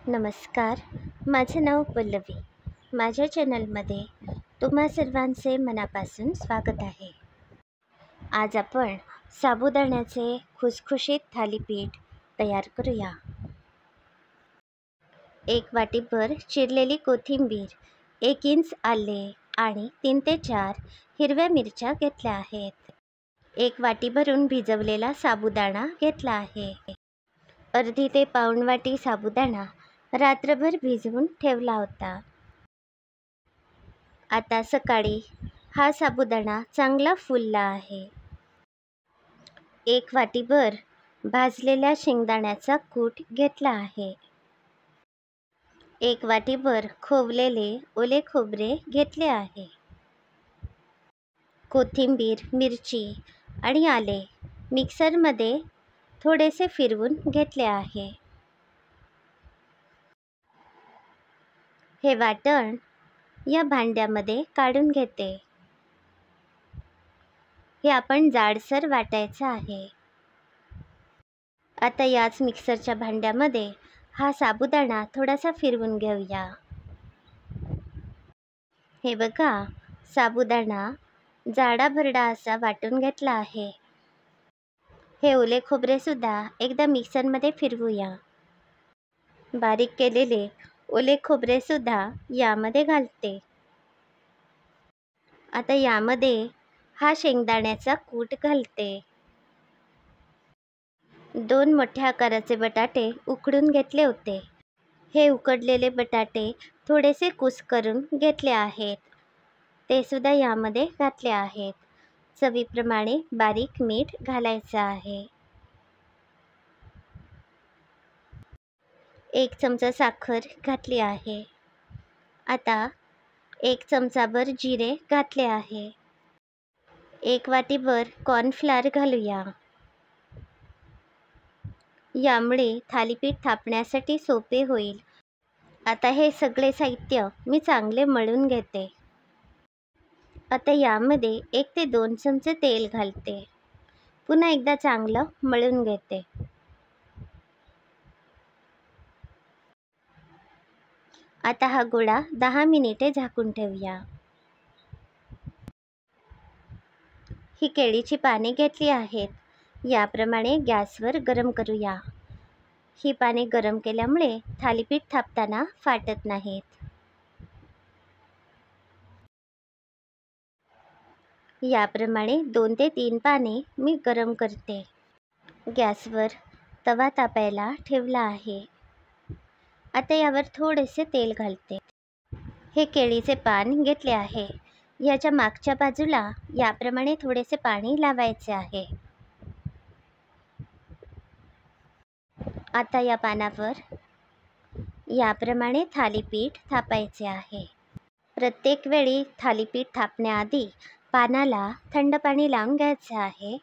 नमस्कार. माझं नाव पल्लवी. माझ्या चॅनलमध्ये तुम्हा सर्वांचे मनापासून स्वागत आहे. आज आपण साबुदाण्याचे खुसखुशीत थालीपीठ तयार करूया. 1 वाटीभर चिरलेली कोथिंबीर, 1 इंच आले आणि 3 ते 4 हिरव्या मिरच्या घेतल्या आहेत. 1 वाटी भरून भिजवलेला साबुदाणा घेतला आहे. अर्धी ते पाऊण वाटी साबुदाणा रात्रभर भिजवून ठेवला होता. आता सकाळी हा साबुदाणा चांगला फुलला आहे. 1 वाटीभर भाजलेल्या शेंगदाण्याचा कूट घेतला आहे. 1 वाटीभर खोवलेले ओले खोबरे घेतले आहे. कोथिंबीर, मिरची आणि आले मिक्सरमध्ये थोडेसे फिरवून घेतले आहे. हे वाटण या भांड्यामध्ये काढून घेते. हे आपण जाडसर वाटायचं आहे. आता याच मिक्सरच्या भांड्यामध्ये हा साबुदाणा थोडासा फिरवून घेऊया. हे बघा, साबुदाणा जाडाभरडा असा वाटून घेतला आहे. हे ओले खोबरेसुद्धा एकदा मिक्सरमध्ये फिरवूया. बारीक केलेले ओले खोबरेसुद्धा यामध्ये घालते. आता यामध्ये हा शेंगदाण्याचा कूट घालते. 2 मोठ्या आकाराचे बटाटे उकडून घेतले होते. हे उकडलेले बटाटे थोडेसे कुस्करून घेतले आहेत. ते सुद्धा यामध्ये घातले आहेत. चवीप्रमाणे बारीक मीठ घालायचं आहे. 1 चमचा साखर घातली आहे. आता 1 चमचाभर जिरे घातले आहे. 1 वाटीभर कॉर्नफ्लॉवर घालूया. यामुळे थालीपीठ थापण्यासाठी सोपे होईल. आता हे सगळे साहित्य मी चांगले मळून घेते. आता यामध्ये 1 ते 2 चमचे तेल घालते. पुन्हा एकदा चांगलं मळून घेते. आता हा गोळा 10 मिनिटे झाकून ठेवूया. ही केळीची पाने घेतली आहेत. याप्रमाणे गॅसवर गरम करूया. ही पाने गरम केल्यामुळे थालीपीठ थापताना फाटत नाहीत. याप्रमाणे 2 ते 3 पाने मी गरम करते. गॅसवर तवा तापायला ठेवला आहे. आता यावर थोडेसे तेल घालते. हे केळीचे पान घेतले आहे. याच्या मागच्या बाजूला याप्रमाणे थोडेसे पाणी लावायचे आहे. आता या पानावर याप्रमाणे थालीपीठ थापायचे आहे. प्रत्येक वेळी थालीपीठ थापण्याआधी पानाला थंड पाणी लावून घ्यायचे आहे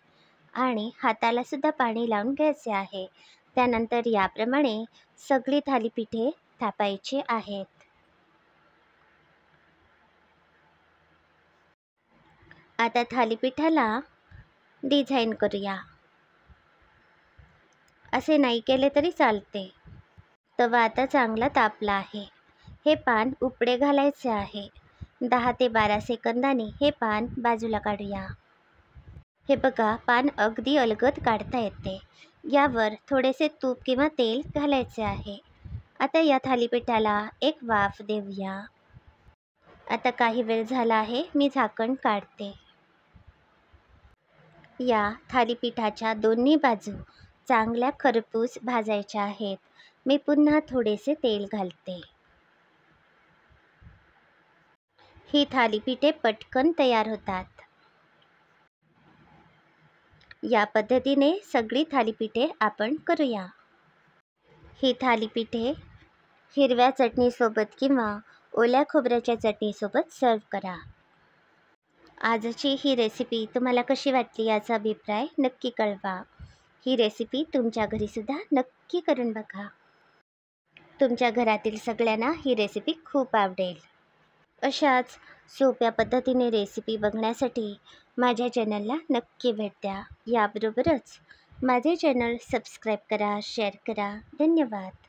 आणि हाताला सुद्धा पाणी लावून घ्यायचे आहे. त्यानंतर याप्रमाणे सगळी थालीपीठे थापायची आहेत. आता थालीपीठाला डिझाईन करूया. असे नाही केले तरी चालते. तवा आता चांगला तापला आहे. हे पान उपडे घालायचे आहे. 10 ते 12 सेकंदांनी हे पान बाजूला काढूया. हे बघा, पान अगदी अलगद काढता येते. यावर थोडेसे तूप किंवा तेल घालायचे आहे. आता या थालीपीठाला एक वाफ देऊया. आता काही वेळ झाला आहे. मी झाकण काढते. या थालीपीठाच्या दोन्ही बाजू चांगल्या खरपूस भाजायच्या आहेत. मी पुन्हा थोडेसे तेल घालते. ही थालीपीठे पटकन तयार होतात. या पद्धतीने सगळी थालीपीठे आपण करूया. ही थालीपीठे हिरव्या चटणीसोबत किंवा ओल्या खोबऱ्याच्या चटणीसोबत सर्व करा. आजची ही रेसिपी तुम्हाला कशी वाटली याचा अभिप्राय नक्की कळवा. ही रेसिपी तुमच्या घरीसुद्धा नक्की करून बघा. तुमच्या घरातील सगळ्यांना ही रेसिपी खूप आवडेल. अशाच सोप्या पद्धतीने रेसिपी बघण्यासाठी माझ्या चॅनलला नक्की भेट द्या. याबरोबरच माझे चॅनल सबस्क्राईब करा, शेअर करा. धन्यवाद.